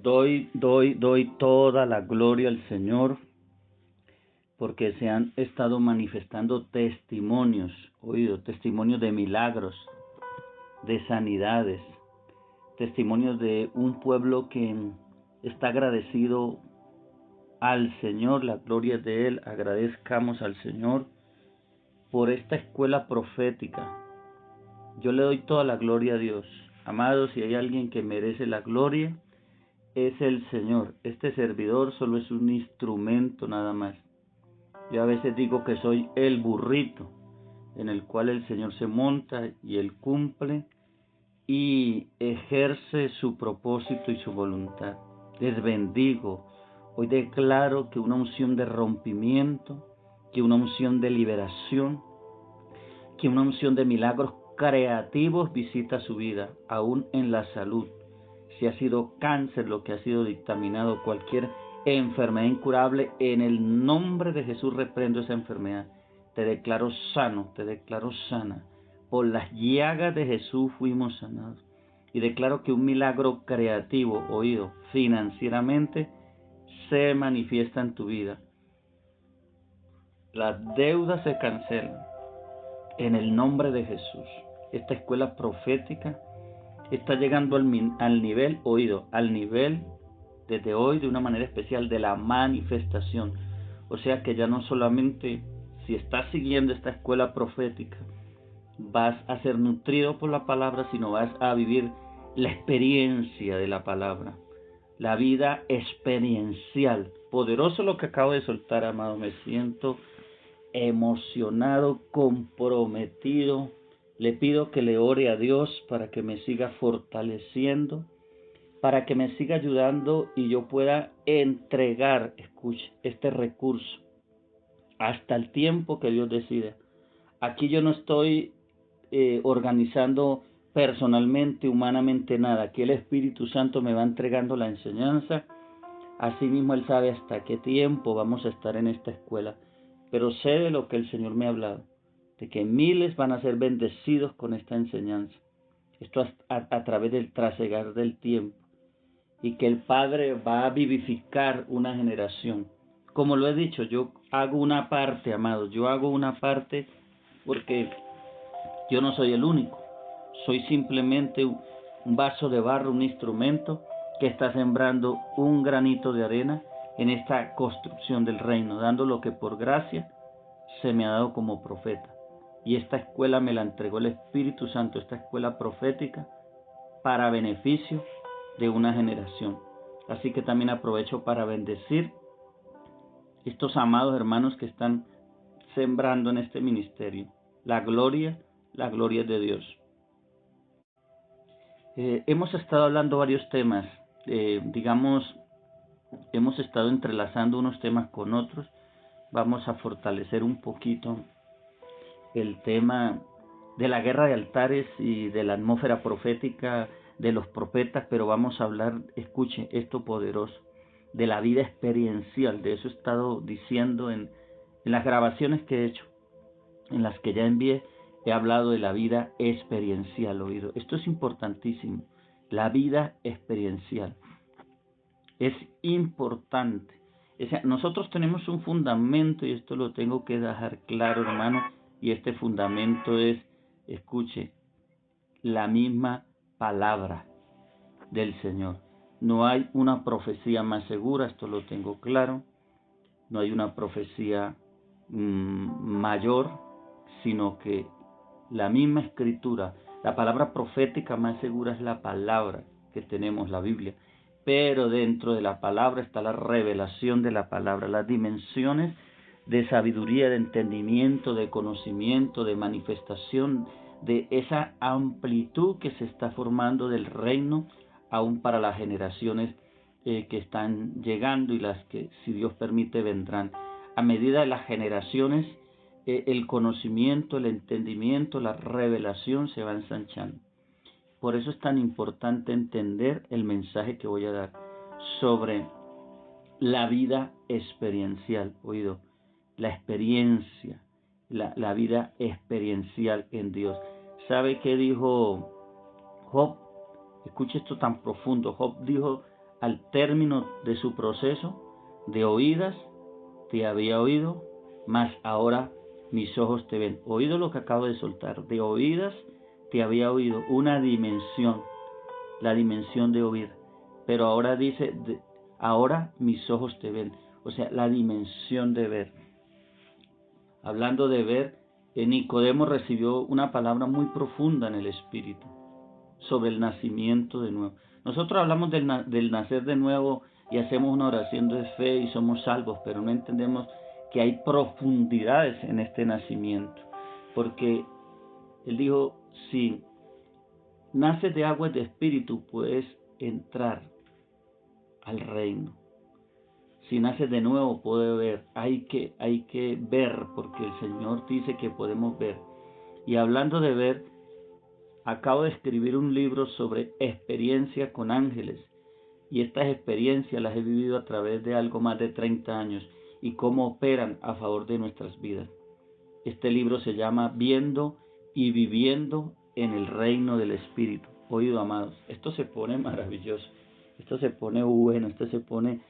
Doy toda la gloria al Señor porque se han estado manifestando testimonios, testimonios de milagros, de sanidades, testimonios de un pueblo que está agradecido al Señor, la gloria de Él. Agradezcamos al Señor por esta escuela profética. Yo le doy toda la gloria a Dios. Amados, si hay alguien que merece la gloria, es el Señor. Este servidor solo es un instrumento nada más. Yo a veces digo que soy el burrito en el cual el Señor se monta y Él cumple y ejerce su propósito y su voluntad. Les bendigo. Hoy declaro que una unción de rompimiento, que una unción de liberación, que una unción de milagros creativos visita su vida, aún en la salud. Si ha sido cáncer lo que ha sido dictaminado, cualquier enfermedad incurable, en el nombre de Jesús reprendo esa enfermedad. Te declaro sano, te declaro sana. Por las llagas de Jesús fuimos sanados. Y declaro que un milagro creativo, financieramente, se manifiesta en tu vida. Las deudas se cancelan en el nombre de Jesús. Esta escuela profética está llegando al nivel, al nivel desde hoy de una manera especial de la manifestación. O sea que ya no solamente si estás siguiendo esta escuela profética vas a ser nutrido por la palabra, sino vas a vivir la experiencia de la palabra, la vida experiencial. Poderoso lo que acabo de soltar, amado. Me siento emocionado, comprometido. Le pido que le ore a Dios para que me siga fortaleciendo, para que me siga ayudando y yo pueda entregar, escuche, este recurso hasta el tiempo que Dios decida. Aquí yo no estoy organizando personalmente, humanamente nada. Aquí el Espíritu Santo me va entregando la enseñanza. Asimismo Él sabe hasta qué tiempo vamos a estar en esta escuela. Pero sé de lo que el Señor me ha hablado, de que miles van a ser bendecidos con esta enseñanza. Esto a través del trasegar del tiempo. Y que el Padre va a vivificar una generación. Como lo he dicho, yo hago una parte, amados. Yo hago una parte porque yo no soy el único. Soy simplemente un vaso de barro, un instrumento que está sembrando un granito de arena en esta construcción del reino, dando lo que por gracia se me ha dado como profeta. Y esta escuela me la entregó el Espíritu Santo, esta escuela profética, para beneficio de una generación. Así que también aprovecho para bendecir estos amados hermanos que están sembrando en este ministerio. La gloria es de Dios. Hemos estado hablando varios temas, hemos estado entrelazando unos temas con otros. Vamos a fortalecer un poquito el tema de la guerra de altares y de la atmósfera profética de los profetas, pero vamos a hablar, escuche esto poderoso, de la vida experiencial. De eso he estado diciendo en las grabaciones que he hecho, en las que ya envié. He hablado de la vida experiencial, Esto es importantísimo. La vida experiencial es importante. O sea, nosotros tenemos un fundamento, y esto lo tengo que dejar claro, hermano, y este fundamento es, escuche, la misma palabra del Señor. No hay una profecía más segura, esto lo tengo claro. No hay una profecía mayor, sino que la misma escritura, la palabra profética más segura es la palabra que tenemos, la Biblia. Pero dentro de la palabra está la revelación de la palabra, las dimensiones de sabiduría, de entendimiento, de conocimiento, de manifestación, de esa amplitud que se está formando del reino, aún para las generaciones que están llegando y las que, si Dios permite, vendrán. A medida de las generaciones, el conocimiento, el entendimiento, la revelación se va ensanchando. Por eso es tan importante entender el mensaje que voy a dar sobre la vida experiencial, la experiencia, la vida experiencial en Dios. ¿Sabe qué dijo Job? Escuche esto tan profundo. Job dijo al término de su proceso, de oídas te había oído, mas ahora mis ojos te ven. Oído lo que acabo de soltar, de oídas te había oído, una dimensión, la dimensión de oír, pero ahora dice, ahora mis ojos te ven, o sea, la dimensión de ver. Hablando de ver, Nicodemo recibió una palabra muy profunda en el Espíritu sobre el nacimiento de nuevo. Nosotros hablamos del nacer de nuevo y hacemos una oración de fe y somos salvos, pero no entendemos que hay profundidades en este nacimiento, porque él dijo, si naces de agua y de espíritu, puedes entrar al reino. Si naces de nuevo, puedes ver. Hay que ver, porque el Señor dice que podemos ver. Y hablando de ver, acabo de escribir un libro sobre experiencia con ángeles. Y estas experiencias las he vivido a través de algo más de 30 años y cómo operan a favor de nuestras vidas. Este libro se llama Viendo y Viviendo en el Reino del Espíritu. Oído, amados, esto se pone maravilloso, esto se pone bueno, esto se pone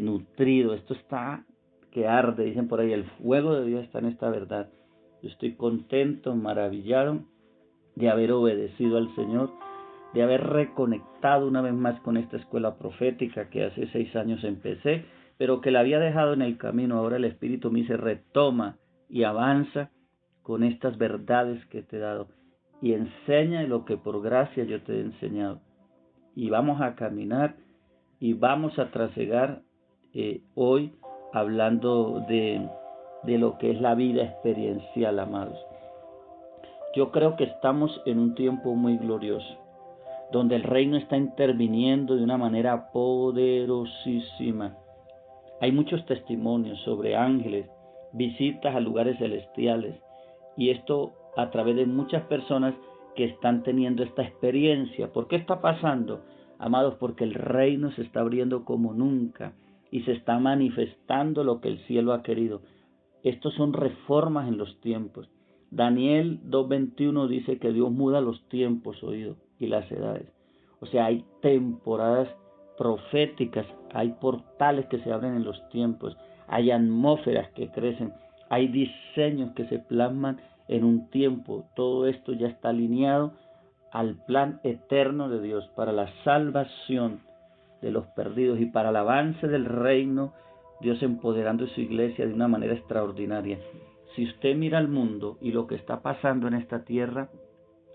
nutrido, esto está que arde, dicen por ahí, el fuego de Dios está en esta verdad. Yo estoy contento, maravillado de haber obedecido al Señor, de haber reconectado una vez más con esta escuela profética que hace 6 años empecé, pero que la había dejado en el camino. Ahora el Espíritu me dice, retoma y avanza con estas verdades que te he dado y enseña lo que por gracia yo te he enseñado. Y vamos a caminar y vamos a trasegar hoy hablando de lo que es la vida experiencial, amados. Yo creo que estamos en un tiempo muy glorioso, donde el reino está interviniendo de una manera poderosísima. Hay muchos testimonios sobre ángeles, visitas a lugares celestiales, y esto a través de muchas personas que están teniendo esta experiencia. ¿Por qué está pasando, amados? Porque el reino se está abriendo como nunca y se está manifestando lo que el cielo ha querido. Estos son reformas en los tiempos. Daniel 2:21 dice que Dios muda los tiempos, oído, y las edades. O sea, hay temporadas proféticas, hay portales que se abren en los tiempos, hay atmósferas que crecen, hay diseños que se plasman en un tiempo. Todo esto ya está alineado al plan eterno de Dios para la salvación de los perdidos y para el avance del reino, Dios empoderando su iglesia de una manera extraordinaria. Si usted mira al mundo y lo que está pasando en esta tierra,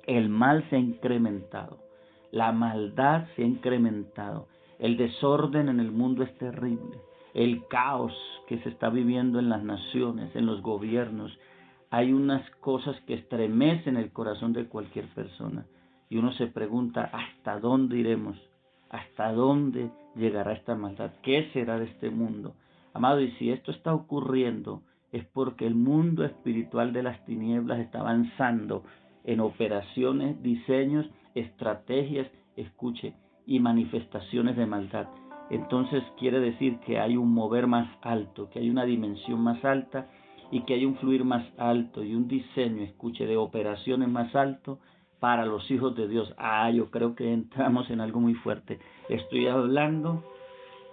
el mal se ha incrementado, la maldad se ha incrementado, el desorden en el mundo es terrible, el caos que se está viviendo en las naciones, en los gobiernos. Hay unas cosas que estremecen el corazón de cualquier persona y uno se pregunta, ¿hasta dónde iremos? ¿Hasta dónde llegará esta maldad? ¿Qué será de este mundo? Amado, y si esto está ocurriendo, es porque el mundo espiritual de las tinieblas está avanzando en operaciones, diseños, estrategias, escuche, y manifestaciones de maldad. Entonces quiere decir que hay un mover más alto, que hay una dimensión más alta y que hay un fluir más alto y un diseño, escuche, de operaciones más alto para los hijos de Dios. Yo creo que entramos en algo muy fuerte. Estoy hablando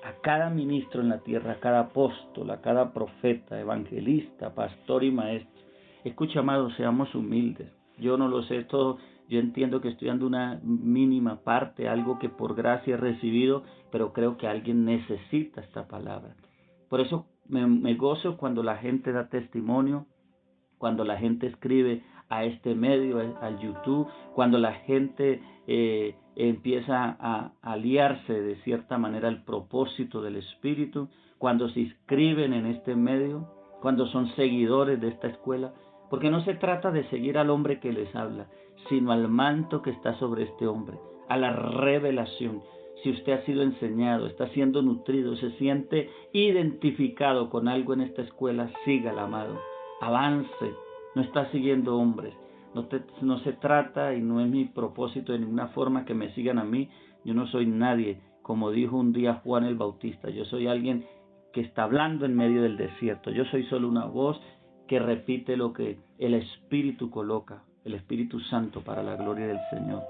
a cada ministro en la tierra, a cada apóstol, a cada profeta, evangelista, pastor y maestro. Escucha, amados, seamos humildes. Yo no lo sé todo, yo entiendo que estoy dando una mínima parte, algo que por gracia he recibido, pero creo que alguien necesita esta palabra. Por eso me gozo cuando la gente da testimonio, cuando la gente escribe a este medio, al YouTube, cuando la gente empieza a aliarse de cierta manera al propósito del Espíritu, cuando se inscriben en este medio, cuando son seguidores de esta escuela, porque no se trata de seguir al hombre que les habla, sino al manto que está sobre este hombre, a la revelación. Si usted ha sido enseñado, está siendo nutrido, se siente identificado con algo en esta escuela, sígala, amado, avance, no está siguiendo hombres. No se trata y no es mi propósito de ninguna forma que me sigan a mí. Yo no soy nadie, como dijo un día Juan el Bautista. Yo soy alguien que está hablando en medio del desierto. Yo soy solo una voz que repite lo que el Espíritu coloca, el Espíritu Santo, para la gloria del Señor.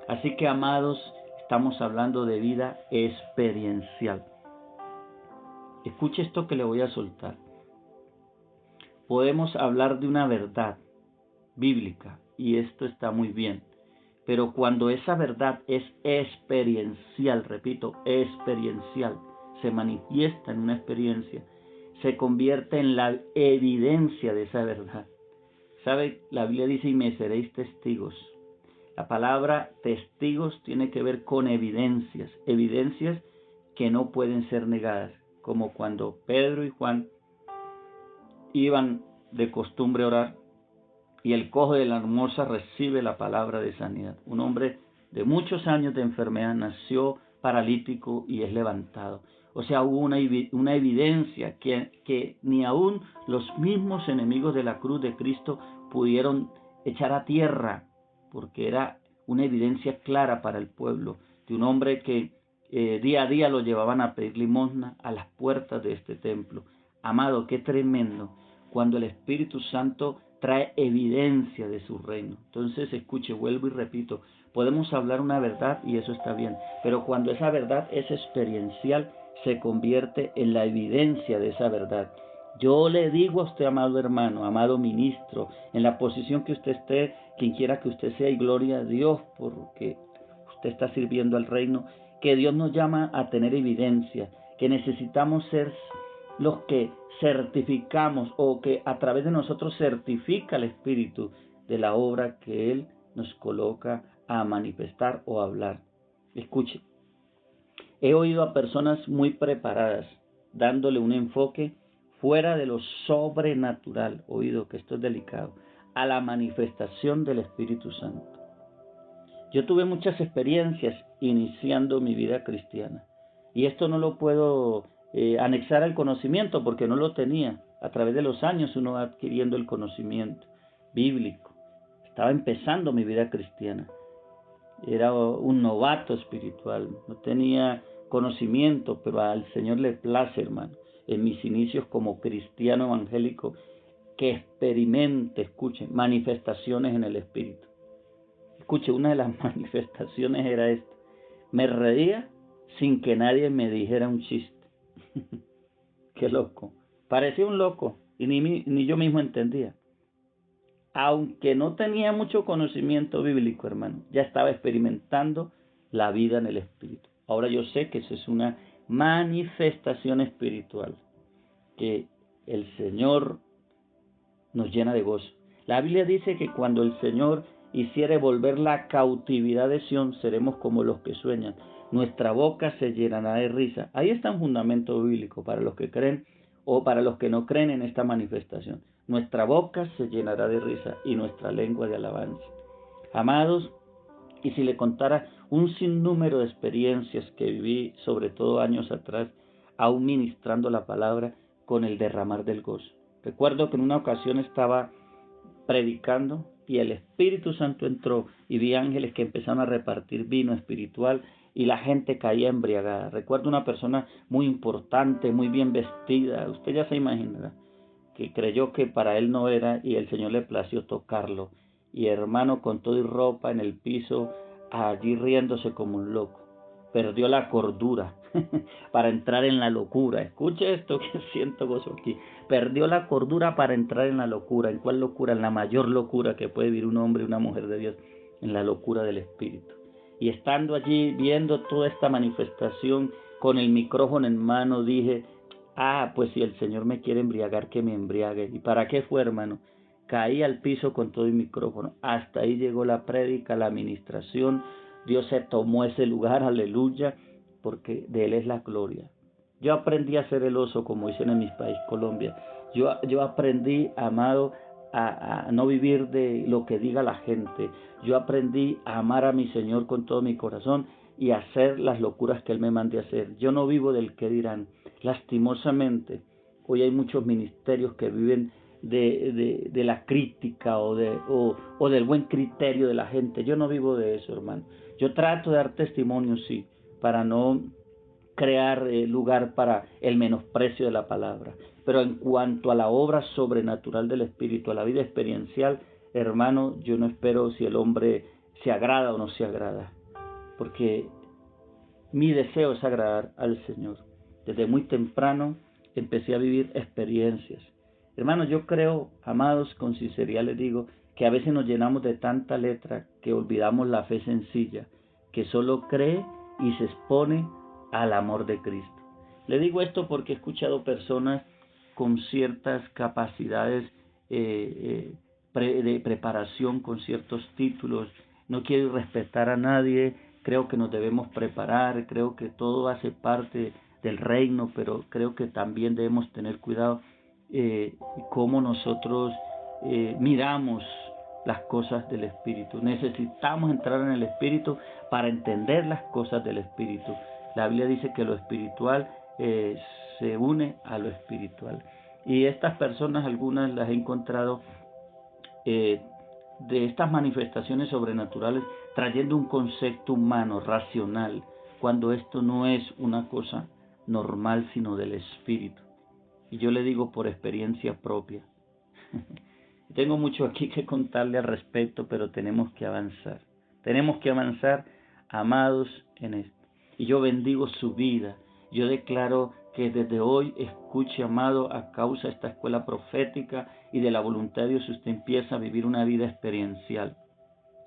Así que, amados, Estamos hablando de vida experiencial. Escuche esto que le voy a soltar. Podemos hablar de una verdad bíblica y esto está muy bien. Pero cuando esa verdad es experiencial, repito, experiencial, se manifiesta en una experiencia, se convierte en la evidencia de esa verdad. ¿Sabe? La Biblia dice, y me seréis testigos. La palabra testigos tiene que ver con evidencias, evidencias que no pueden ser negadas, como cuando Pedro y Juan iban de costumbre a orar y el cojo de la hermosa recibe la palabra de sanidad. Un hombre de muchos años de enfermedad nació paralítico y es levantado. O sea, hubo una evidencia que ni aún los mismos enemigos de la cruz de Cristo pudieron echar a tierra, porque era una evidencia clara para el pueblo, de un hombre que día a día lo llevaban a pedir limosna a las puertas de este templo. Amado, qué tremendo cuando el Espíritu Santo trae evidencia de su reino. Entonces, escuche, vuelvo y repito, podemos hablar una verdad y eso está bien, pero cuando esa verdad es experiencial, se convierte en la evidencia de esa verdad. Yo le digo a usted, amado hermano, amado ministro, en la posición que usted esté, quien quiera que usted sea, y gloria a Dios porque usted está sirviendo al reino, que Dios nos llama a tener evidencia, que necesitamos ser los que certificamos o que a través de nosotros certifica el Espíritu de la obra que Él nos coloca a manifestar o a hablar. Escuche, he oído a personas muy preparadas dándole un enfoque fuera de lo sobrenatural, oído que esto es delicado, a la manifestación del Espíritu Santo. Yo tuve muchas experiencias iniciando mi vida cristiana y esto no lo puedo anexar al conocimiento porque no lo tenía. A través de los años uno va adquiriendo el conocimiento bíblico. Estaba empezando mi vida cristiana. Era un novato espiritual. No tenía conocimiento, pero al Señor le place, hermano, en mis inicios como cristiano evangélico, que experimente, escuchen, manifestaciones en el Espíritu. Escuche, una de las manifestaciones era esta. Me reía sin que nadie me dijera un chiste. Qué loco. Parecía un loco y ni yo mismo entendía. Aunque no tenía mucho conocimiento bíblico, hermano, ya estaba experimentando la vida en el Espíritu. Ahora yo sé que eso es una manifestación espiritual, que el Señor nos llena de gozo. La Biblia dice que cuando el Señor hiciere volver la cautividad de Sión, seremos como los que sueñan. Nuestra boca se llenará de risa. Ahí está un fundamento bíblico para los que creen o para los que no creen en esta manifestación. Nuestra boca se llenará de risa y nuestra lengua de alabanza. Amados, y si le contara un sinnúmero de experiencias que viví, sobre todo años atrás, aún ministrando la palabra con el derramar del gozo. Recuerdo que en una ocasión estaba predicando y el Espíritu Santo entró y vi ángeles que empezaron a repartir vino espiritual y la gente caía embriagada. Recuerdo una persona muy importante, muy bien vestida, usted ya se imaginará, que creyó que para él no era y el Señor le plació tocarlo. Y hermano, con todo y ropa en el piso, allí riéndose como un loco. Perdió la cordura para entrar en la locura. Escuche esto que siento gozo aquí. Perdió la cordura para entrar en la locura. ¿En cuál locura? En la mayor locura que puede vivir un hombre y una mujer de Dios. En la locura del Espíritu. Y estando allí viendo toda esta manifestación con el micrófono en mano, dije, pues si el Señor me quiere embriagar, que me embriague. ¿Y para qué fue, hermano? Caí al piso con todo el micrófono. Hasta ahí llegó la prédica, la administración. Dios se tomó ese lugar, aleluya, porque de Él es la gloria. Yo aprendí a ser el oso, como dicen en mi país, Colombia. Yo aprendí, amado, a no vivir de lo que diga la gente. Yo aprendí a amar a mi Señor con todo mi corazón y a hacer las locuras que Él me mande a hacer. Yo no vivo del que dirán. Lastimosamente, hoy hay muchos ministerios que viven de la crítica o del buen criterio de la gente. Yo no vivo de eso, hermano. Yo trato de dar testimonio, sí, para no crear lugar para el menosprecio de la palabra. Pero en cuanto a la obra sobrenatural del Espíritu, a la vida experiencial, hermano, yo no espero si el hombre se agrada o no se agrada. Porque Mi deseo es agradar al Señor. Desde muy temprano empecé a vivir experiencias. Hermanos, yo creo, amados, con sinceridad les digo, que a veces nos llenamos de tanta letra que olvidamos la fe sencilla, que solo cree y se expone al amor de Cristo. Le digo esto porque he escuchado personas con ciertas capacidades de preparación, con ciertos títulos. No quiero respetar a nadie, creo que nos debemos preparar, creo que todo hace parte del reino, pero creo que también debemos tener cuidado cómo nosotros miramos las cosas del Espíritu. Necesitamos entrar en el Espíritu para entender las cosas del Espíritu. La Biblia dice que lo espiritual se une a lo espiritual. Y estas personas, algunas las he encontrado de estas manifestaciones sobrenaturales trayendo un concepto humano, racional, cuando esto no es una cosa normal, sino del Espíritu. Y yo le digo por experiencia propia. Tengo mucho aquí que contarle al respecto, pero tenemos que avanzar. Tenemos que avanzar, amados, en esto. Y yo bendigo su vida. Yo declaro que desde hoy escuche, amado, a causa de esta escuela profética y de la voluntad de Dios, usted empieza a vivir una vida experiencial.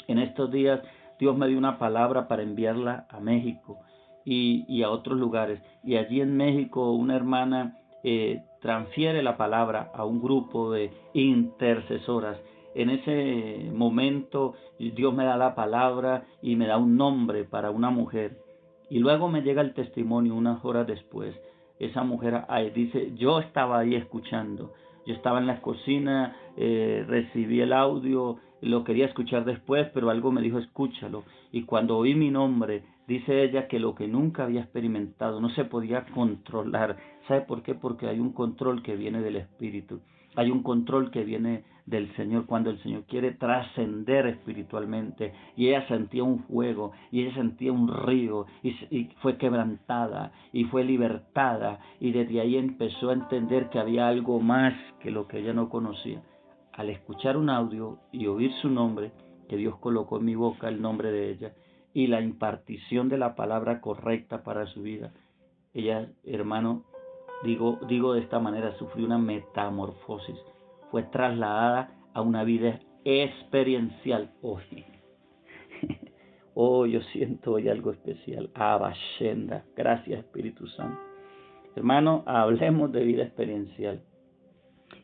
En estos días Dios me dio una palabra para enviarla a México y a otros lugares. Y allí en México una hermana transfiere la palabra a un grupo de intercesoras. En ese momento Dios me da la palabra y me da un nombre para una mujer. Y luego me llega el testimonio unas horas después. Esa mujer dice, yo estaba ahí escuchando. Yo estaba en la cocina, recibí el audio, lo quería escuchar después, pero algo me dijo, escúchalo. Y cuando oí mi nombre, dice ella que lo que nunca había experimentado, no se podía controlar. ¿Sabe por qué? Porque hay un control que viene del Espíritu. Hay un control que viene del Señor cuando el Señor quiere trascender espiritualmente. Y ella sentía un fuego, y ella sentía un río, y fue quebrantada, y fue libertada. Y desde ahí empezó a entender que había algo más que lo que ella no conocía. Al escuchar un audio y oír su nombre, que Dios colocó en mi boca el nombre de ella, y la impartición de la palabra correcta para su vida, ella, hermano, digo de esta manera, sufrió una metamorfosis, fue trasladada a una vida experiencial hoy. Oh, yo siento hoy algo especial. Abashenda, gracias Espíritu Santo. Hermano, hablemos de vida experiencial.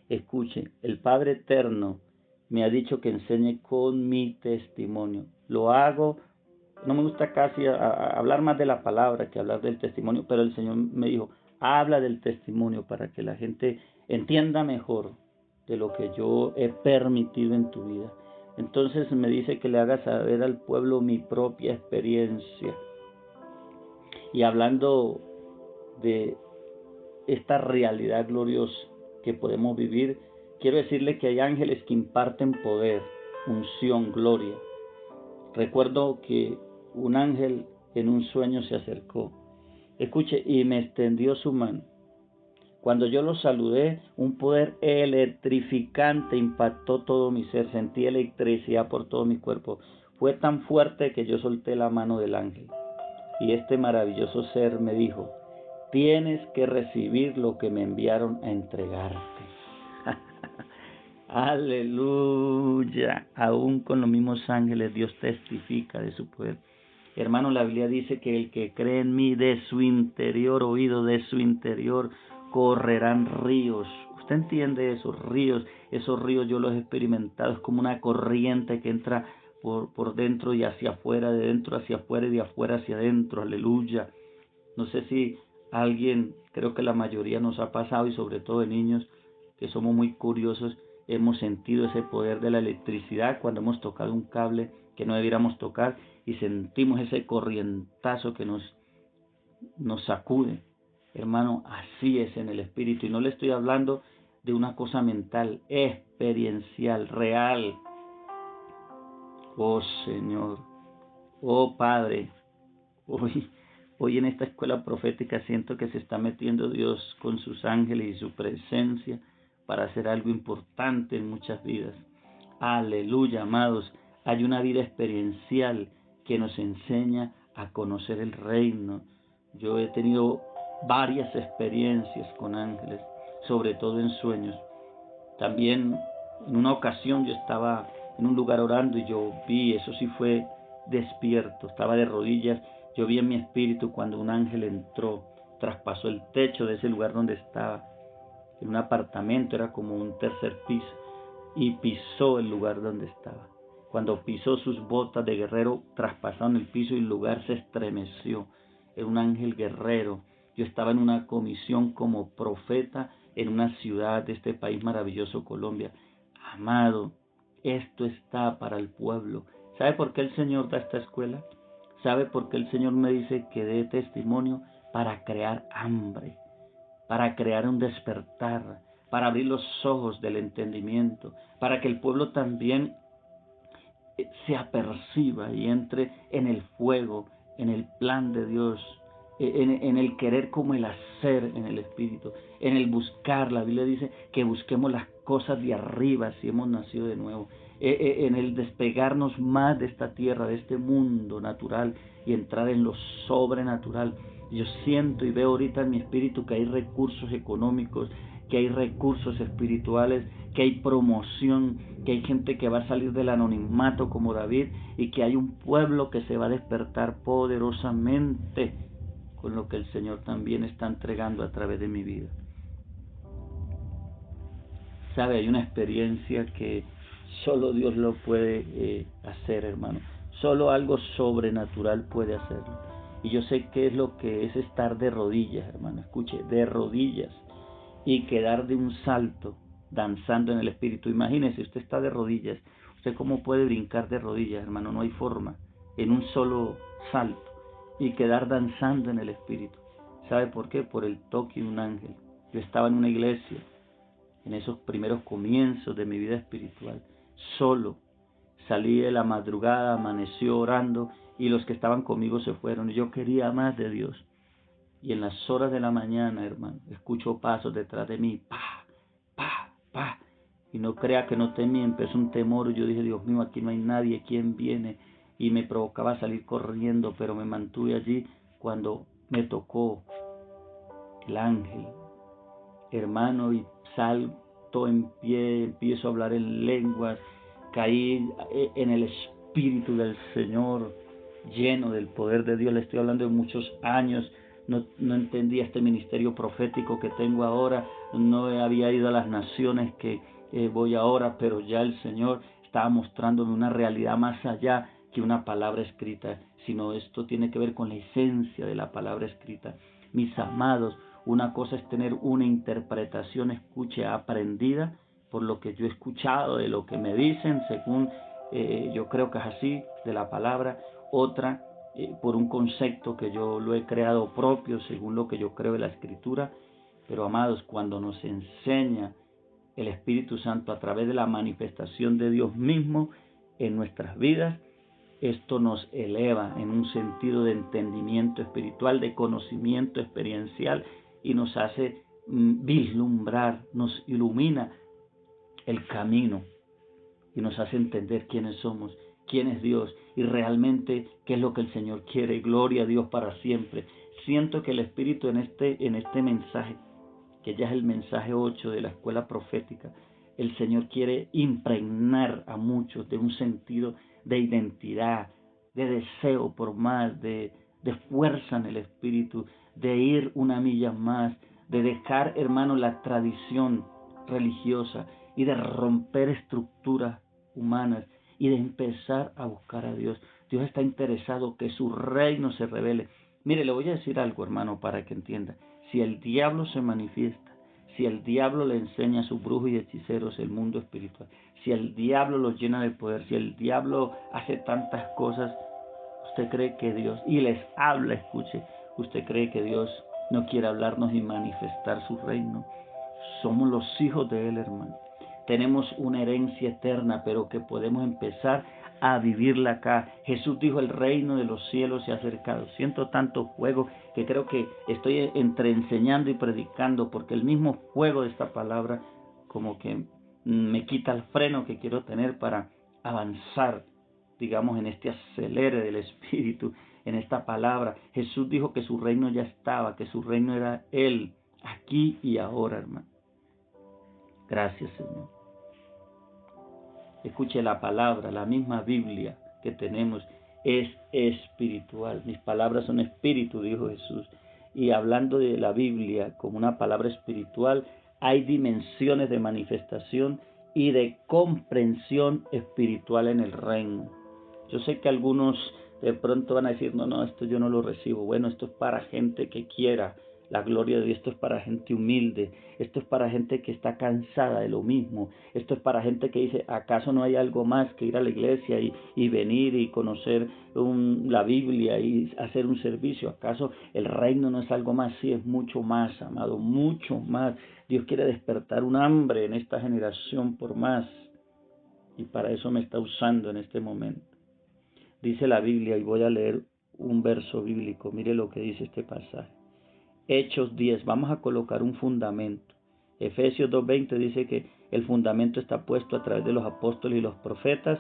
Escuche, el Padre Eterno me ha dicho que enseñe con mi testimonio. Lo hago, no me gusta casi hablar más de la palabra que hablar del testimonio, pero el Señor me dijo, habla del testimonio para que la gente entienda mejor de lo que yo he permitido en tu vida. Entonces me dice que le haga saber al pueblo mi propia experiencia. Y hablando de esta realidad gloriosa que podemos vivir, quiero decirle que hay ángeles que imparten poder, unción, gloria. Recuerdo que un ángel en un sueño se acercó, escuche, y me extendió su mano. Cuando yo lo saludé, un poder electrificante impactó todo mi ser, sentí electricidad por todo mi cuerpo. Fue tan fuerte que yo solté la mano del ángel. Y este maravilloso ser me dijo, tienes que recibir lo que me enviaron a entregarte. Aleluya. Aún con los mismos ángeles Dios testifica de su poder. Hermano, la Biblia dice que el que cree en mí, de su interior oído, de su interior correrán ríos. ¿Usted entiende esos ríos? Esos ríos yo los he experimentado. Es como una corriente que entra por dentro y hacia afuera, de dentro hacia afuera y de afuera hacia adentro. Aleluya. No sé si alguien, creo que la mayoría nos ha pasado, y sobre todo de niños, que somos muy curiosos, hemos sentido ese poder de la electricidad cuando hemos tocado un cable que no debiéramos tocar y sentimos ese corrientazo que nos sacude. Hermano, así es en el espíritu, y no le estoy hablando de una cosa mental, experiencial, real. Oh Señor, oh Padre, hoy en esta escuela profética siento que se está metiendo Dios con sus ángeles y su presencia para hacer algo importante en muchas vidas. Aleluya, amados. Hay una vida experiencial que nos enseña a conocer el reino. Yo he tenido varias experiencias con ángeles, sobre todo en sueños. También en una ocasión yo estaba en un lugar orando y yo vi, eso sí fue despierto, estaba de rodillas, yo vi en mi espíritu cuando un ángel entró, traspasó el techo de ese lugar donde estaba, en un apartamento, era como un tercer piso, y pisó el lugar donde estaba. Cuando pisó, sus botas de guerrero traspasaron el piso y el lugar se estremeció. Era un ángel guerrero. Yo estaba en una comisión como profeta en una ciudad de este país maravilloso, Colombia. Amado, esto está para el pueblo. ¿Sabe por qué el Señor da esta escuela? ¿Sabe por qué el Señor me dice que dé testimonio? Para crear hambre, para crear un despertar, para abrir los ojos del entendimiento, para que el pueblo también se aperciba y entre en el fuego, en el plan de Dios, en el querer como el hacer en el Espíritu, en el buscar. La Biblia dice que busquemos las cosas de arriba si hemos nacido de nuevo, en el despegarnos más de esta tierra, de este mundo natural y entrar en lo sobrenatural. Yo siento y veo ahorita en mi espíritu que hay recursos económicos, que hay recursos espirituales, que hay promoción, que hay gente que va a salir del anonimato como David y que hay un pueblo que se va a despertar poderosamente con lo que el Señor también está entregando a través de mi vida. Sabe, hay una experiencia que solo Dios lo puede hacer, hermano. Solo algo sobrenatural puede hacerlo. Y yo sé qué es lo que es estar de rodillas, hermano. Escuche, de rodillas y quedar de un salto danzando en el Espíritu. Imagínese, usted está de rodillas. ¿Usted cómo puede brincar de rodillas, hermano? No hay forma. En un solo salto y quedar danzando en el Espíritu. ¿Sabe por qué? Por el toque de un ángel. Yo estaba en una iglesia en esos primeros comienzos de mi vida espiritual, solo. Salí de la madrugada, amaneció orando y los que estaban conmigo se fueron. Yo quería más de Dios. Y en las horas de la mañana, hermano, escucho pasos detrás de mí, pa, pa, pa. Y no crea que no temí, empezó un temor. Yo dije, Dios mío, aquí no hay nadie, ¿quién viene? Y me provocaba salir corriendo, pero me mantuve allí cuando me tocó el ángel, hermano, y salto en pie, empiezo a hablar en lenguas, caí en el Espíritu del Señor, lleno del poder de Dios. Le estoy hablando de muchos años. No entendía este ministerio profético que tengo ahora, no había ido a las naciones que voy ahora, pero ya el Señor estaba mostrándome una realidad más allá que una palabra escrita, sino esto tiene que ver con la esencia de la palabra escrita. Mis amados, una cosa es tener una interpretación, escuche, aprendida por lo que yo he escuchado, de lo que me dicen, según yo creo que es así, de la palabra. Otra, por un concepto que yo lo he creado propio, según lo que yo creo de la Escritura. Pero amados, cuando nos enseña el Espíritu Santo a través de la manifestación de Dios mismo en nuestras vidas, esto nos eleva en un sentido de entendimiento espiritual, de conocimiento experiencial, y nos hace vislumbrar, nos ilumina el camino y nos hace entender quiénes somos, quién es Dios y realmente qué es lo que el Señor quiere. Gloria a Dios para siempre. Siento que el Espíritu en este mensaje, que ya es el mensaje 8 de la escuela profética, el Señor quiere impregnar a muchos de un sentido de identidad, de deseo por más, de fuerza en el Espíritu, de ir una milla más, de dejar, hermano, la tradición religiosa y de romper estructuras humanas y de empezar a buscar a Dios. Dios está interesado que su reino se revele. Mire, le voy a decir algo, hermano, para que entienda. Si el diablo se manifiesta, si el diablo le enseña a sus brujos y hechiceros el mundo espiritual, si el diablo los llena de poder, si el diablo hace tantas cosas, usted cree que Dios, y les habla, escuche, usted cree que Dios no quiere hablarnos y manifestar su reino. Somos los hijos de Él, hermano. Tenemos una herencia eterna, pero que podemos empezar a vivirla acá. Jesús dijo, el reino de los cielos se ha acercado. Siento tanto fuego que creo que estoy entre enseñando y predicando, porque el mismo fuego de esta palabra como que me quita el freno que quiero tener para avanzar, digamos, en este acelere del Espíritu en esta palabra. Jesús dijo que su reino ya estaba, que su reino era Él, aquí y ahora, hermano. Gracias, Señor. Escuche la palabra, la misma Biblia que tenemos es espiritual. Mis palabras son espíritu, dijo Jesús. Y hablando de la Biblia como una palabra espiritual, hay dimensiones de manifestación y de comprensión espiritual en el reino. Yo sé que algunos de pronto van a decir, no, esto yo no lo recibo. Bueno, esto es para gente que quiera la gloria de Dios, esto es para gente humilde, esto es para gente que está cansada de lo mismo, esto es para gente que dice, ¿acaso no hay algo más que ir a la iglesia y venir y conocer la Biblia y hacer un servicio? ¿Acaso el reino no es algo más? Sí, es mucho más, amado, mucho más. Dios quiere despertar un hambre en esta generación por más, y para eso me está usando en este momento. Dice la Biblia, y voy a leer un verso bíblico, mire lo que dice este pasaje. Hechos 10, vamos a colocar un fundamento. Efesios 2:20 dice que el fundamento está puesto a través de los apóstoles y los profetas,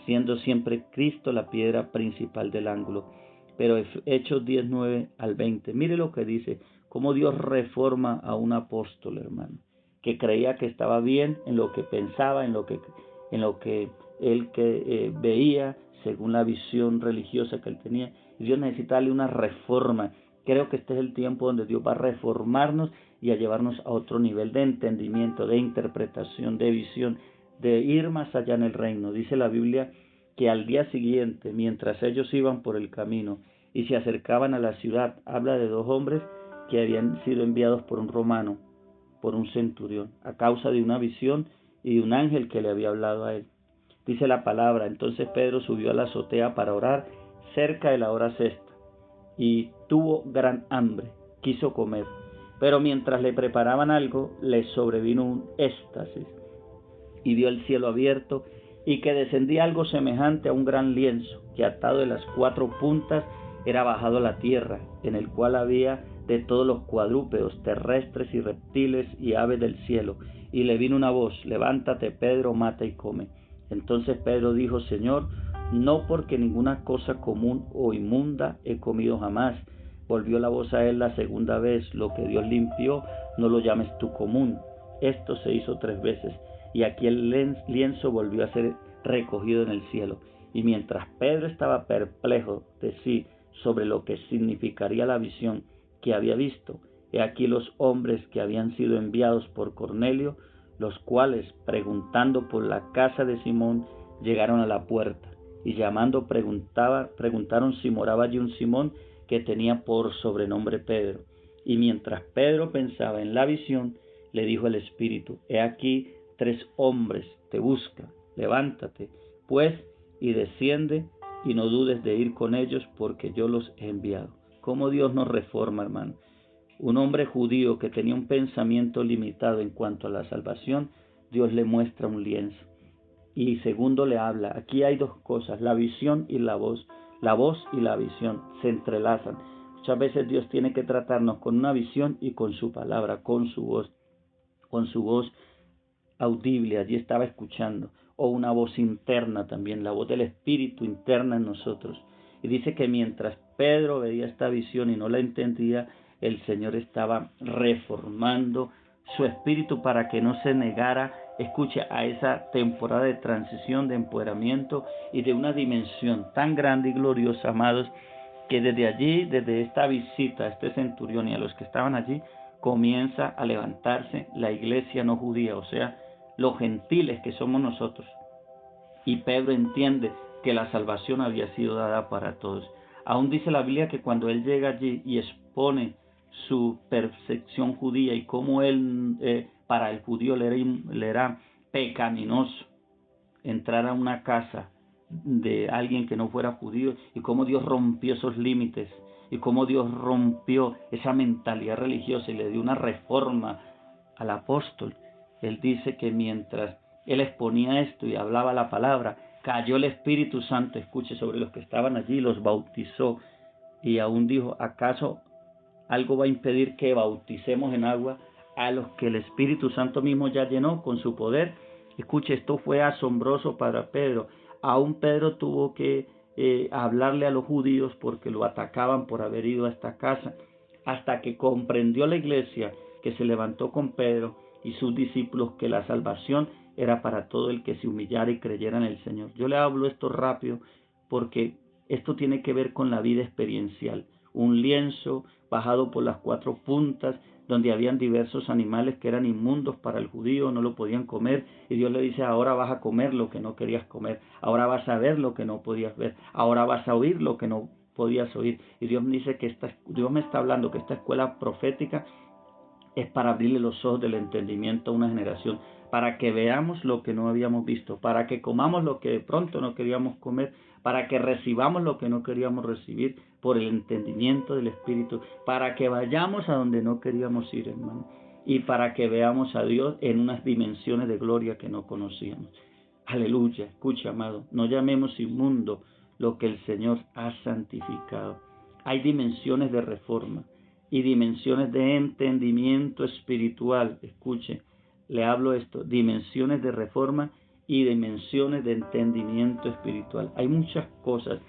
siendo siempre Cristo la piedra principal del ángulo. Pero Hechos 10:9 al 20, mire lo que dice, cómo Dios reforma a un apóstol, hermano, que creía que estaba bien en lo que pensaba, en lo que él veía, según la visión religiosa que él tenía. Y Dios necesita darle una reforma. Creo que este es el tiempo donde Dios va a reformarnos y a llevarnos a otro nivel de entendimiento, de interpretación, de visión, de ir más allá en el reino. Dice la Biblia que al día siguiente, mientras ellos iban por el camino y se acercaban a la ciudad, habla de 2 hombres que habían sido enviados por un romano, por un centurión, a causa de una visión y de un ángel que le había hablado a él. Dice la palabra, entonces Pedro subió a la azotea para orar cerca de la hora sexta, y tuvo gran hambre, quiso comer, pero mientras le preparaban algo, le sobrevino un éxtasis, y vio el cielo abierto, y que descendía algo semejante a un gran lienzo, que atado de las 4 puntas era bajado a la tierra, en el cual había de todos los cuadrúpedos, terrestres y reptiles y aves del cielo. Y le vino una voz, levántate, Pedro, mata y come. Entonces Pedro dijo, Señor, no porque ninguna cosa común o inmunda he comido jamás. Volvió la voz a él la segunda vez, lo que Dios limpió, no lo llames tú común. Esto se hizo 3 veces, y aquí el lienzo volvió a ser recogido en el cielo. Y mientras Pedro estaba perplejo de sí sobre lo que significaría la visión que había visto, he aquí los hombres que habían sido enviados por Cornelio, los cuales, preguntando por la casa de Simón, llegaron a la puerta, y llamando preguntaron si moraba allí un Simón, que tenía por sobrenombre Pedro. Y mientras Pedro pensaba en la visión, le dijo el Espíritu, he aquí 3 hombres te buscan, levántate, pues, y desciende, y no dudes de ir con ellos, porque yo los he enviado. ¿Cómo Dios nos reforma, hermano? Un hombre judío que tenía un pensamiento limitado en cuanto a la salvación, Dios le muestra un lienzo. Y segundo le habla, aquí hay 2 cosas, la visión y la voz y la visión se entrelazan. Muchas veces Dios tiene que tratarnos con una visión y con su palabra, con su voz audible, allí estaba escuchando, o una voz interna también, la voz del Espíritu interna en nosotros. Y dice que mientras Pedro veía esta visión y no la entendía, el Señor estaba reformando su espíritu para que no se negara, escuche, a esa temporada de transición, de empoderamiento y de una dimensión tan grande y gloriosa, amados, que desde allí, desde esta visita a este centurión y a los que estaban allí, comienza a levantarse la iglesia no judía, o sea, los gentiles que somos nosotros. Y Pedro entiende que la salvación había sido dada para todos. Aún dice la Biblia que cuando él llega allí y expone su percepción judía y cómo él, para el judío le era pecaminoso entrar a una casa de alguien que no fuera judío, y cómo Dios rompió esos límites, y cómo Dios rompió esa mentalidad religiosa y le dio una reforma al apóstol. Él dice que mientras él exponía esto y hablaba la palabra, cayó el Espíritu Santo, escuche, sobre los que estaban allí, los bautizó. Y aún dijo, ¿acaso algo va a impedir que bauticemos en agua a los que el Espíritu Santo mismo ya llenó con su poder? Escuche, esto fue asombroso para Pedro. Aún Pedro tuvo que a hablarle a los judíos porque lo atacaban por haber ido a esta casa, hasta que comprendió la iglesia que se levantó con Pedro y sus discípulos que la salvación era para todo el que se humillara y creyera en el Señor. Yo le hablo esto rápido porque esto tiene que ver con la vida experiencial. Un lienzo bajado por las 4 puntas, donde habían diversos animales que eran inmundos para el judío, no lo podían comer, y Dios le dice: ahora vas a comer lo que no querías comer, ahora vas a ver lo que no podías ver, ahora vas a oír lo que no podías oír. Y Dios me dice que Dios me está hablando que esta escuela profética es para abrirle los ojos del entendimiento a una generación, para que veamos lo que no habíamos visto, para que comamos lo que de pronto no queríamos comer, para que recibamos lo que no queríamos recibir por el entendimiento del Espíritu, para que vayamos a donde no queríamos ir, hermano, y para que veamos a Dios en unas dimensiones de gloria que no conocíamos. Aleluya. Escucha, amado, no llamemos inmundo lo que el Señor ha santificado. Hay dimensiones de reforma y dimensiones de entendimiento espiritual. Escuche, le hablo esto: dimensiones de reforma y dimensiones de entendimiento espiritual. Hay muchas cosas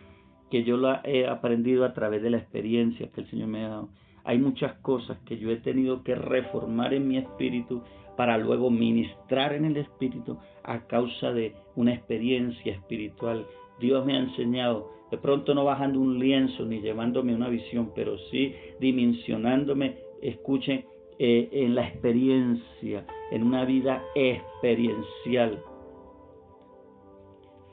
que yo la he aprendido a través de la experiencia que el Señor me ha dado. Hay muchas cosas que yo he tenido que reformar en mi espíritu para luego ministrar en el espíritu a causa de una experiencia espiritual. Dios me ha enseñado, de pronto no bajando un lienzo ni llevándome una visión, pero sí dimensionándome, escuchen, en la experiencia, en una vida experiencial.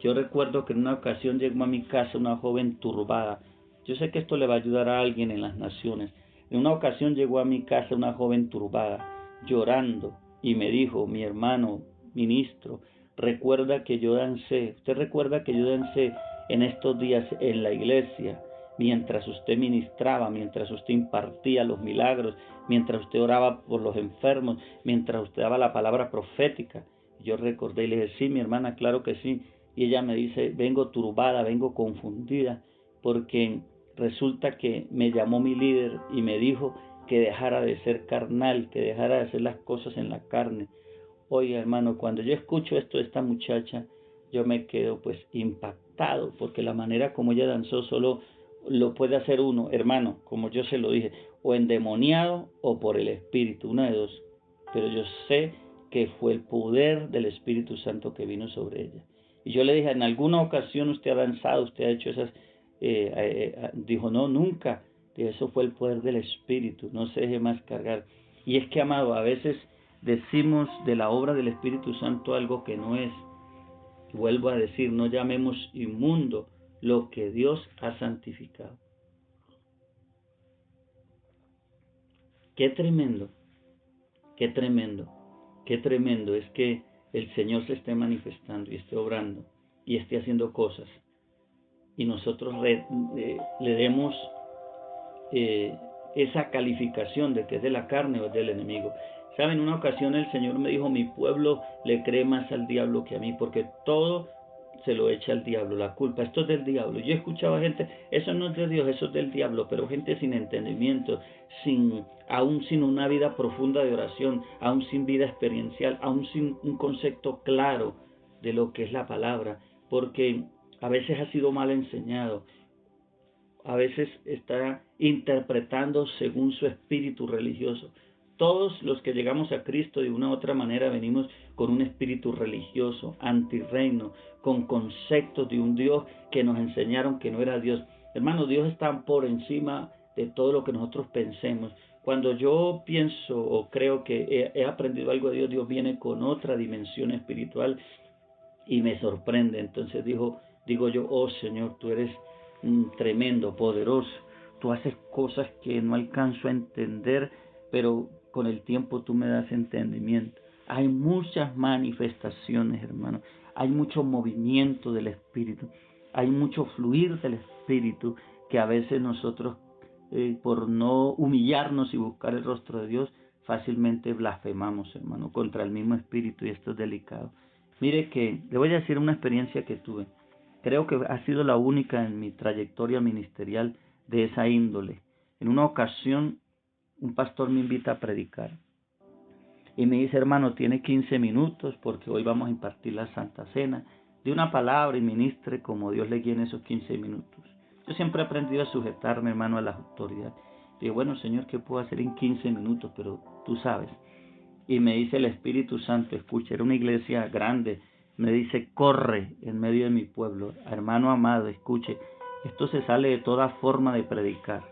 Yo recuerdo que en una ocasión llegó a mi casa una joven turbada. Yo sé que esto le va a ayudar a alguien en las naciones. En una ocasión llegó a mi casa una joven turbada, llorando, y me dijo: mi hermano ministro, recuerda que yo dancé. Usted recuerda que yo dancé en estos días en la iglesia, mientras usted ministraba, mientras usted impartía los milagros, mientras usted oraba por los enfermos, mientras usted daba la palabra profética. Yo recordé y le dije: sí, mi hermana, claro que sí. Y ella me dice: vengo turbada, vengo confundida, porque resulta que me llamó mi líder y me dijo que dejara de ser carnal, que dejara de hacer las cosas en la carne. Oye, hermano, cuando yo escucho esto de esta muchacha, yo me quedo pues impactado, porque la manera como ella danzó solo lo puede hacer uno, hermano, como yo se lo dije, o endemoniado o por el Espíritu, una de dos. Pero yo sé que fue el poder del Espíritu Santo que vino sobre ella. Y yo le dije: en alguna ocasión usted ha danzado, usted ha hecho esas... dijo: no, nunca. Y eso fue el poder del Espíritu, no se deje más cargar. Y es que, amado, a veces decimos de la obra del Espíritu Santo algo que no es. Vuelvo a decir, no llamemos inmundo lo que Dios ha santificado. Qué tremendo, qué tremendo, qué tremendo es que el Señor se esté manifestando y esté obrando y esté haciendo cosas, y nosotros le demos esa calificación de que es de la carne o es del enemigo. Saben, una ocasión el Señor me dijo: mi pueblo le cree más al diablo que a mí, porque todo se lo echa al diablo, la culpa, esto es del diablo. Yo escuchaba gente: eso no es de Dios, eso es del diablo, pero gente sin entendimiento, aún sin una vida profunda de oración, aún sin vida experiencial, aún sin un concepto claro de lo que es la palabra, porque a veces ha sido mal enseñado, a veces está interpretando según su espíritu religioso. Todos los que llegamos a Cristo de una u otra manera venimos con un espíritu religioso, antirreino, con conceptos de un Dios que nos enseñaron que no era Dios. Hermano, Dios está por encima de todo lo que nosotros pensemos. Cuando yo pienso o creo que he aprendido algo de Dios, Dios viene con otra dimensión espiritual y me sorprende. Entonces digo yo: oh Señor, tú eres tremendo, poderoso. Tú haces cosas que no alcanzo a entender, pero con el tiempo tú me das entendimiento. Hay muchas manifestaciones, hermano. Hay mucho movimiento del Espíritu. Hay mucho fluir del Espíritu que a veces nosotros, por no humillarnos y buscar el rostro de Dios, fácilmente blasfemamos, hermano, contra el mismo Espíritu, y esto es delicado. Mire que le voy a decir una experiencia que tuve. Creo que ha sido la única en mi trayectoria ministerial de esa índole. En una ocasión, un pastor me invita a predicar y me dice: hermano, tiene 15 minutos porque hoy vamos a impartir la Santa Cena. de una palabra y ministre como Dios le guíe en esos 15 minutos. Yo siempre he aprendido a sujetarme, hermano, a las autoridades. Digo, bueno, Señor, ¿qué puedo hacer en 15 minutos? Pero tú sabes. Y me dice el Espíritu Santo, escucha, era una iglesia grande, me dice, corre en medio de mi pueblo. Hermano amado, escuche, esto se sale de toda forma de predicar.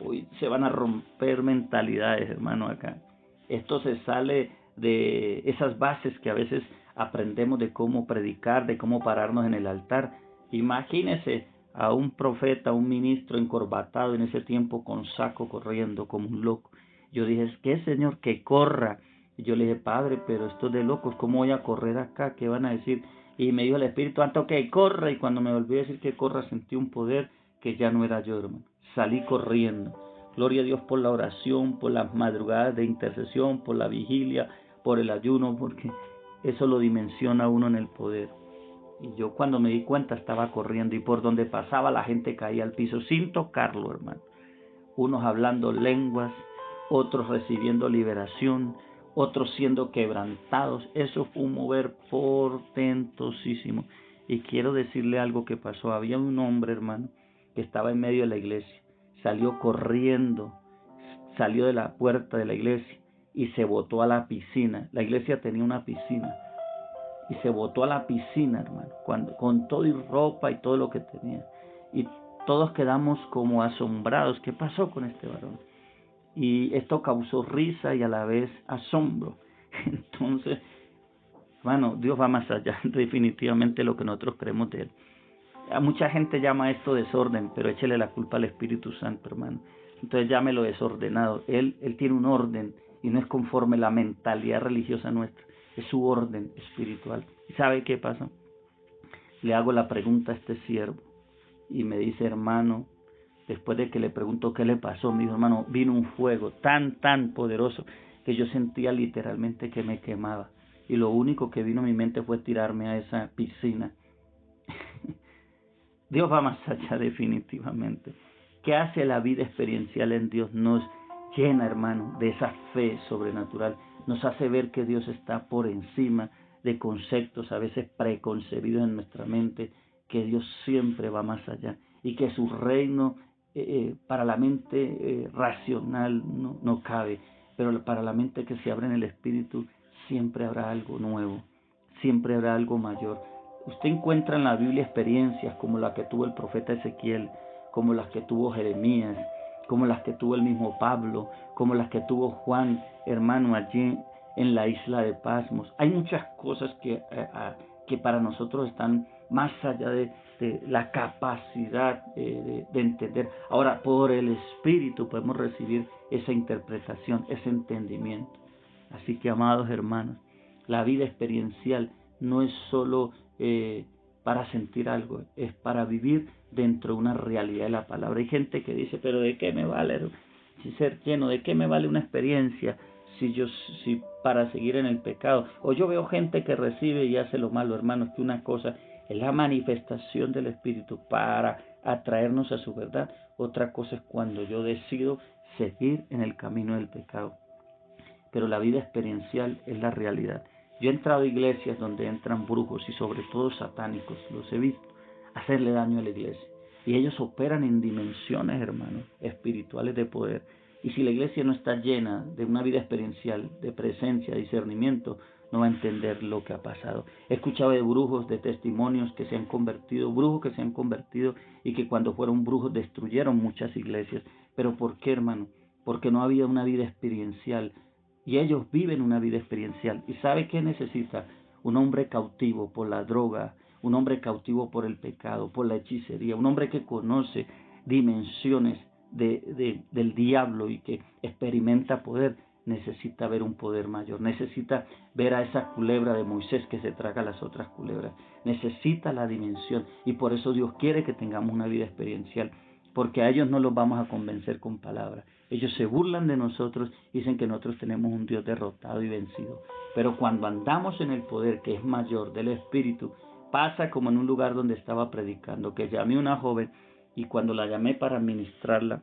Hoy se van a romper mentalidades, hermano, acá. Esto se sale de esas bases que a veces aprendemos de cómo predicar, de cómo pararnos en el altar. Imagínese a un profeta, un ministro encorbatado en ese tiempo con saco corriendo como un loco. Yo dije, ¿qué, Señor? Que corra. Y yo le dije, Padre, pero esto es de locos, ¿cómo voy a correr acá? ¿Qué van a decir? Y me dijo el Espíritu Santo, que corra. Y cuando me volví a decir que corra, sentí un poder que ya no era yo, hermano. Salí corriendo. Gloria a Dios por la oración, por las madrugadas de intercesión, por la vigilia, por el ayuno, porque eso lo dimensiona uno en el poder. Y yo cuando me di cuenta estaba corriendo y por donde pasaba la gente caía al piso sin tocarlo, hermano. Unos hablando lenguas, otros recibiendo liberación, otros siendo quebrantados. Eso fue un mover portentosísimo. Y quiero decirle algo que pasó. Había un hombre, hermano, que estaba en medio de la iglesia. Salió corriendo, salió de la puerta de la iglesia y se botó a la piscina. La iglesia tenía una piscina. Y se botó a la piscina, hermano, con todo y ropa y todo lo que tenía. Y todos quedamos como asombrados. ¿Qué pasó con este varón? Y esto causó risa y a la vez asombro. Entonces, hermano, Dios va más allá definitivamente de lo que nosotros creemos de Él. A mucha gente llama esto desorden, pero échele la culpa al Espíritu Santo, hermano. Entonces llámelo desordenado. Él tiene un orden y no es conforme la mentalidad religiosa nuestra. Es su orden espiritual. ¿Y sabe qué pasa? Le hago la pregunta a este siervo y me dice, hermano, después de que le pregunto qué le pasó, me dijo, hermano, vino un fuego tan poderoso que yo sentía literalmente que me quemaba. Y lo único que vino a mi mente fue tirarme a esa piscina. Dios va más allá definitivamente. ¿Qué hace la vida experiencial en Dios? Nos llena, hermano, de esa fe sobrenatural. Nos hace ver que Dios está por encima de conceptos a veces preconcebidos en nuestra mente, que Dios siempre va más allá y que su reino para la mente racional no cabe, pero para la mente que se abre en el Espíritu siempre habrá algo nuevo, siempre habrá algo mayor. Usted encuentra en la Biblia experiencias como la que tuvo el profeta Ezequiel, como las que tuvo Jeremías, como las que tuvo el mismo Pablo, como las que tuvo Juan, hermano, allí en la isla de Pasmos. Hay muchas cosas que para nosotros están más allá de la capacidad de entender. Ahora, por el Espíritu podemos recibir esa interpretación, ese entendimiento. Así que, amados hermanos, la vida experiencial no es solo para sentir algo, es para vivir dentro de una realidad de la palabra. Hay gente que dice, pero ¿de qué me vale si ser lleno? ¿De qué me vale una experiencia si para seguir en el pecado? O yo veo gente que recibe y hace lo malo, hermanos, que una cosa es la manifestación del Espíritu para atraernos a su verdad. Otra cosa es cuando yo decido seguir en el camino del pecado. Pero la vida experiencial es la realidad. Yo he entrado a iglesias donde entran brujos y sobre todo satánicos, los he visto, hacerle daño a la iglesia. Y ellos operan en dimensiones, hermanos, espirituales de poder. Y si la iglesia no está llena de una vida experiencial, de presencia, de discernimiento, no va a entender lo que ha pasado. He escuchado de brujos, de testimonios que se han convertido, brujos que se han convertido y que cuando fueron brujos destruyeron muchas iglesias. ¿Pero por qué, hermano? Porque no había una vida experiencial. Y ellos viven una vida experiencial. ¿Y sabe qué necesita? Un hombre cautivo por la droga, un hombre cautivo por el pecado, por la hechicería, un hombre que conoce dimensiones del diablo y que experimenta poder, necesita ver un poder mayor, necesita ver a esa culebra de Moisés que se traga a las otras culebras, necesita la dimensión y por eso Dios quiere que tengamos una vida experiencial, porque a ellos no los vamos a convencer con palabras. Ellos se burlan de nosotros, dicen que nosotros tenemos un Dios derrotado y vencido. Pero cuando andamos en el poder que es mayor del Espíritu, pasa como en un lugar donde estaba predicando, que llamé a una joven y cuando la llamé para ministrarla,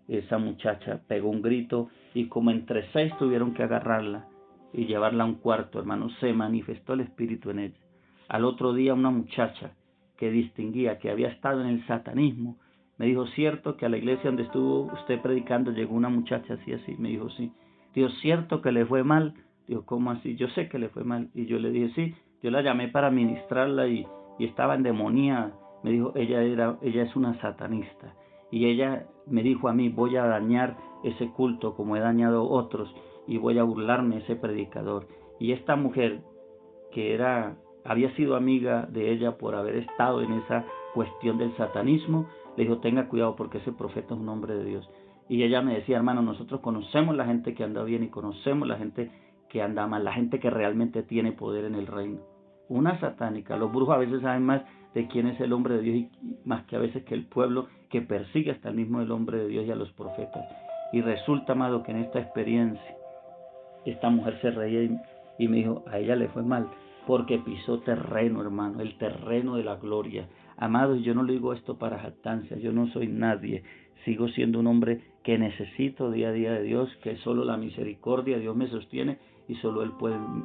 esa muchacha pegó un grito y como entre 6 tuvieron que agarrarla y llevarla a un cuarto, hermano. Se manifestó el Espíritu en ella. Al otro día una muchacha que distinguía, que había estado en el satanismo, me dijo, ¿cierto que a la iglesia donde estuvo usted predicando llegó una muchacha así, así? Me dijo, sí. Dijo, ¿cierto que le fue mal? Dijo, ¿cómo así? Yo sé que le fue mal. Y yo le dije, sí. Yo la llamé para ministrarla y estaba endemoniada. Me dijo, ella es una satanista. Y ella me dijo a mí, voy a dañar ese culto como he dañado otros y voy a burlarme de ese predicador. Y esta mujer, que había sido amiga de ella por haber estado en esa cuestión del satanismo, le dijo, tenga cuidado porque ese profeta es un hombre de Dios. Y ella me decía, hermano, nosotros conocemos la gente que anda bien y conocemos la gente que anda mal, la gente que realmente tiene poder en el reino. Una satánica. Los brujos a veces saben más de quién es el hombre de Dios y más que a veces que el pueblo que persigue hasta el mismo el hombre de Dios y a los profetas. Y resulta, amado, que en esta experiencia esta mujer se reía y me dijo, a ella le fue mal porque pisó terreno, hermano, el terreno de la gloria. Amados, yo no le digo esto para jactancia, yo no soy nadie, sigo siendo un hombre que necesito día a día de Dios, que solo la misericordia de Dios me sostiene y solo Él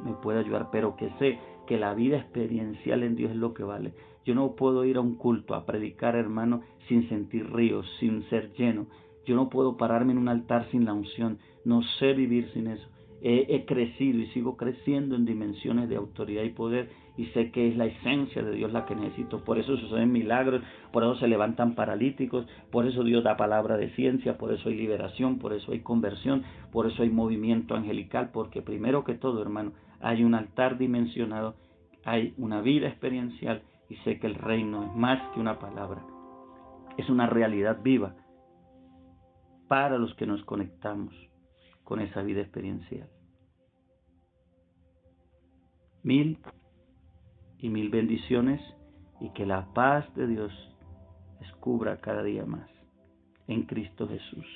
me puede ayudar, pero que sé que la vida experiencial en Dios es lo que vale. Yo no puedo ir a un culto a predicar, hermano, sin sentir ríos, sin ser lleno. Yo no puedo pararme en un altar sin la unción, no sé vivir sin eso. He crecido y sigo creciendo en dimensiones de autoridad y poder y sé que es la esencia de Dios la que necesito. Por eso suceden milagros, por eso se levantan paralíticos, por eso Dios da palabra de ciencia, por eso hay liberación, por eso hay conversión, por eso hay movimiento angelical, porque primero que todo, hermano, hay un altar dimensionado, hay una vida experiencial y sé que el reino es más que una palabra, es una realidad viva para los que nos conectamos con esa vida experiencial. 1000 y 1000 bendiciones y que la paz de Dios les cubra cada día más en Cristo Jesús.